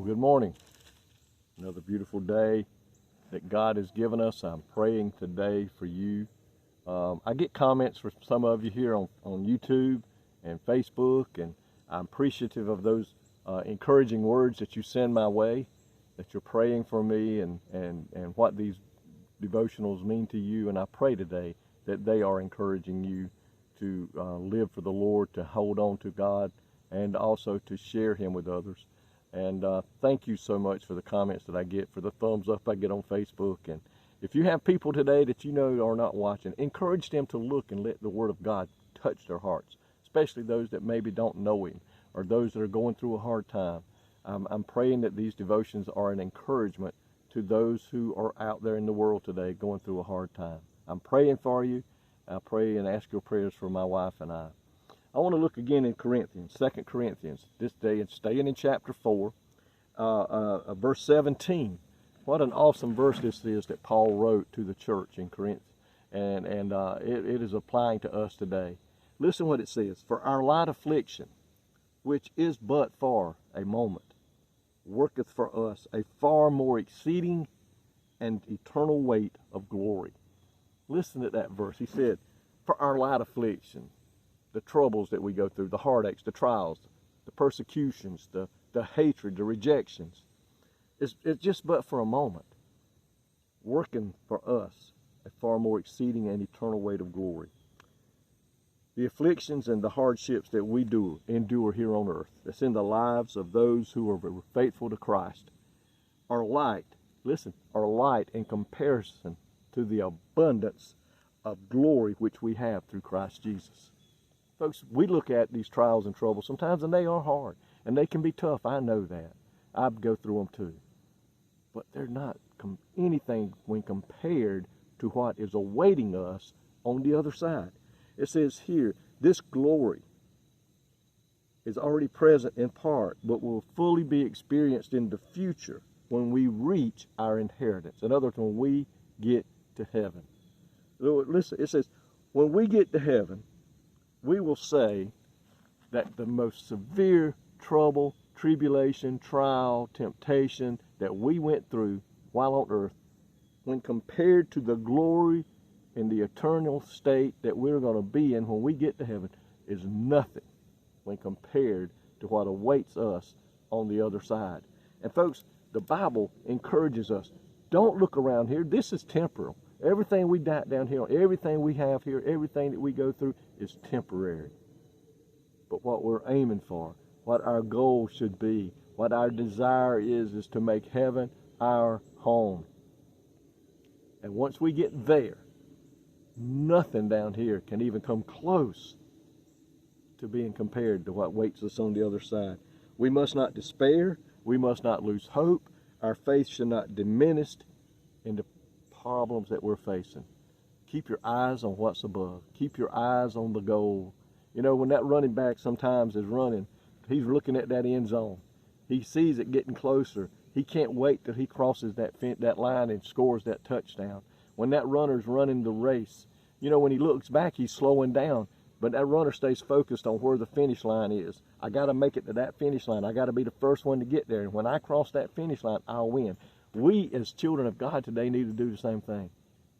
Well, good morning. Another beautiful day that God has given us. I'm praying today for you. I get comments from some of you here on YouTube and Facebook, and I'm appreciative of those encouraging words that you send my way, that you're praying for me and what these devotionals mean to you. And I pray today that they are encouraging you to live for the Lord, to hold on to God, and also to share Him with others. And thank you so much for the comments that I get, for the thumbs up I get on Facebook. And if you have people today that you know are not watching, encourage them to look and let the Word of God touch their hearts, especially those that maybe don't know Him or those that are going through a hard time. I'm praying that these devotions are an encouragement to those who are out there in the world today going through a hard time. I'm praying for you. I pray and ask your prayers for my wife and I. I want to look again in Corinthians, 2 Corinthians, this day, and staying in chapter 4, verse 17. What an awesome verse this is that Paul wrote to the church in Corinth, and it is applying to us today. Listen what it says. For our light affliction, which is but for a moment, worketh for us a far more exceeding and eternal weight of glory. Listen to that verse. He said, for our light affliction, the troubles that we go through, the heartaches, the trials, the persecutions, the hatred, the rejections, it's just but for a moment, working for us a far more exceeding and eternal weight of glory. The afflictions and the hardships that we endure here on earth, that's in the lives of those who are faithful to Christ, are light, are light in comparison to the abundance of glory which we have through Christ Jesus. Folks, we look at these trials and troubles sometimes, and they are hard, and they can be tough. I know that. I go through them too. But they're not anything when compared to what is awaiting us on the other side. It says here, this glory is already present in part, but will fully be experienced in the future when we reach our inheritance. In other words, when we get to heaven. Listen, it says, when we get to heaven, we will say that the most severe trouble, tribulation, trial, temptation that we went through while on earth, when compared to the glory and the eternal state that we're going to be in when we get to heaven, is nothing when compared to what awaits us on the other side. And folks, the Bible encourages us, don't look around here. This is temporal. Everything we got down here, everything we have here, everything that we go through is temporary. But what we're aiming for, what our goal should be, what our desire is to make heaven our home. And once we get there, nothing down here can even come close to being compared to what waits us on the other side. We must not despair. We must not lose hope. Our faith should not diminish in the problems that we're facing. Keep your eyes on what's above. Keep your eyes on the goal. You know, when that running back sometimes is running, he's looking at that end zone. He sees it getting closer. He can't wait till he crosses that line and scores that touchdown. When that runner's running the race, you know, when he looks back, he's slowing down. But that runner stays focused on where the finish line is. I got to make it to that finish line. I got to be the first one to get there. And when I cross that finish line, I'll win. We as children of God today need to do the same thing.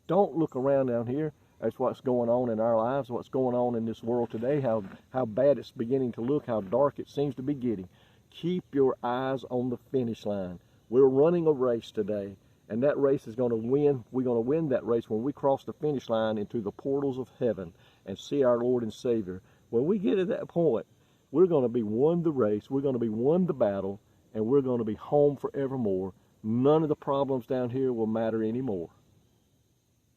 Don't look around down here at what's going on in our lives, what's going on in this world today, how bad it's beginning to look, how dark it seems to be getting. Keep your eyes on the finish line. We're running a race today, and that race is going to win. We're going to win that race when we cross the finish line into the portals of heaven and see our Lord and Savior. When we get to that point, we're going to be won the race, we're going to be won the battle, and we're going to be home forevermore. None of the problems down here will matter anymore.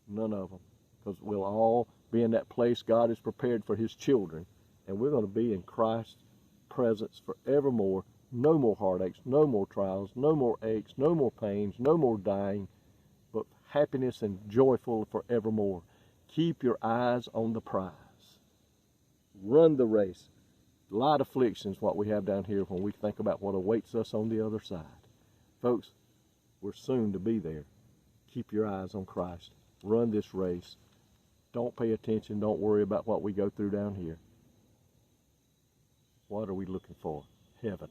None of them. Because we'll all be in that place God has prepared for His children. And we're going to be in Christ's presence forevermore. No more heartaches, no more trials, no more aches, no more pains, no more dying, but happiness and joyful forevermore. Keep your eyes on the prize. Run the race. Light afflictions, what we have down here when we think about what awaits us on the other side. Folks, we're soon to be there. Keep your eyes on Christ. Run this race. Don't pay attention. Don't worry about what we go through down here. What are we looking for? Heaven.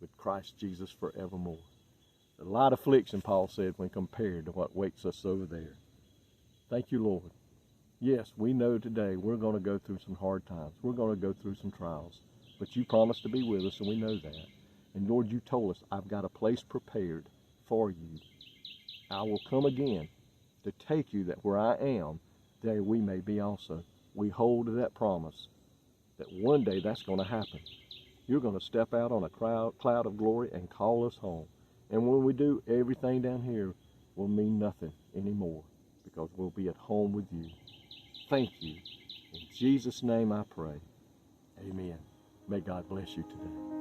with Christ Jesus forevermore. A lot of affliction, Paul said, when compared to what waits us over there. Thank you, Lord. Yes, we know today we're going to go through some hard times. We're going to go through some trials. But you promised to be with us, and we know that. And Lord, you told us, I've got a place prepared for you. I will come again to take you that where I am, there we may be also. We hold to that promise that one day that's going to happen. You're going to step out on a cloud of glory and call us home. And when we do, everything down here will mean nothing anymore because we'll be at home with you. Thank you. In Jesus' name I pray. Amen. May God bless you today.